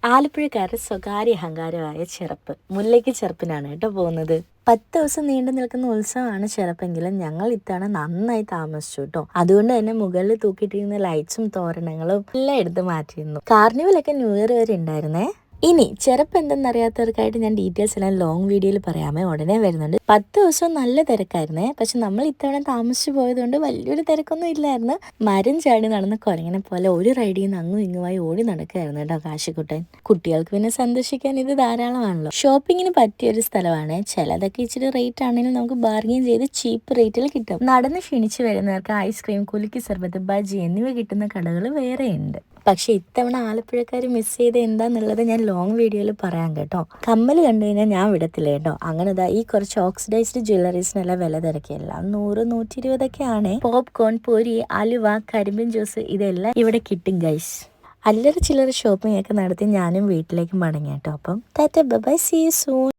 ആലപ്പുഴക്കാരുടെ സ്വകാര്യ അഹങ്കാരമായ ചെറപ്പ് മുല്ലയ്ക്ക് ചെറുപ്പിനാണ് കേട്ടോ പോകുന്നത്. 10 ദിവസം നീണ്ടു നിൽക്കുന്ന ഉത്സവമാണ് ചെറുപ്പെങ്കിലും ഞങ്ങൾ ഇത്തവണ നന്നായി താമസിച്ചു കേട്ടോ. അതുകൊണ്ട് തന്നെ മുകളിൽ തൂക്കിയിട്ടിരുന്ന ലൈറ്റ്സും തോരണങ്ങളും എല്ലാം എടുത്ത് മാറ്റിയിരുന്നു. കാർണിവലൊക്കെ ന്യൂ ഇയർ വരെ ഉണ്ടായിരുന്നേ. ഇനി ചെറുപ്പ് എന്തെന്നറിയാത്തവർക്കായിട്ട് ഞാൻ ഡീറ്റെയിൽസ് എല്ലാം ലോങ് വീഡിയോയിൽ പറയാമേ, ഉടനെ വരുന്നുണ്ട്. 10 ദിവസവും നല്ല തിരക്കായിരുന്നേ. പക്ഷെ നമ്മൾ ഇത്തവണ താമസിച്ചു പോയതുകൊണ്ട് വലിയൊരു തിരക്കൊന്നും ഇല്ലായിരുന്നു. മരം ചാടി നടന്ന കുരങ്ങനെ പോലെ ഒരു റൈഡിൽ നിന്ന് അങ്ങും ഇങ്ങുമായി ഓടി നടക്കുകയായിരുന്നു കേട്ടോ കാശിക്കുട്ടൻ. കുട്ടികൾക്ക് പിന്നെ സന്ദർശിക്കാൻ ഇത് ധാരാളമാണല്ലോ. ഷോപ്പിങ്ങിന് പറ്റിയൊരു സ്ഥലമാണ്. ചിലതൊക്കെ ഇച്ചിരി റേറ്റ് ആണെങ്കിലും നമുക്ക് ബാർഗെയിൻ ചെയ്ത് ചീപ്പ് റേറ്റിൽ കിട്ടും. നടന്ന് ക്ഷണിച്ചു വരുന്നവർക്ക് ഐസ്ക്രീം, കുലുക്കി സർബത്ത്, ബജി എന്നിവ കിട്ടുന്ന കടകൾ വേറെയുണ്ട്. പക്ഷെ ഇത്തവണ ആലപ്പുഴക്കാർ മിസ് ചെയ്ത് എന്താന്നുള്ളത് ഞാൻ ലോങ് വീഡിയോയിൽ പറയാം കേട്ടോ. കമ്മൽ കണ്ടു കഴിഞ്ഞാൽ ഞാൻ വിടത്തില്ല കേട്ടോ. അങ്ങനെ ഈ കുറച്ച് ഓക്സിഡൈസ്ഡ് ജ്വല്ലറീസിനെല്ലാം വില തിരക്കിയെല്ലാം 100-120 ആണ്. പോപ്കോൺ, പൊരി, അലുവ, കരിമ്പിൻ ജ്യൂസ് ഇതെല്ലാം ഇവിടെ കിട്ടും ഗൈസ്. അല്ലറ ചില്ലറ ഷോപ്പിംഗ് ഒക്കെ നടത്തി ഞാനും വീട്ടിലേക്ക് മടങ്ങി കേട്ടോ. അപ്പം tata bye, see you soon.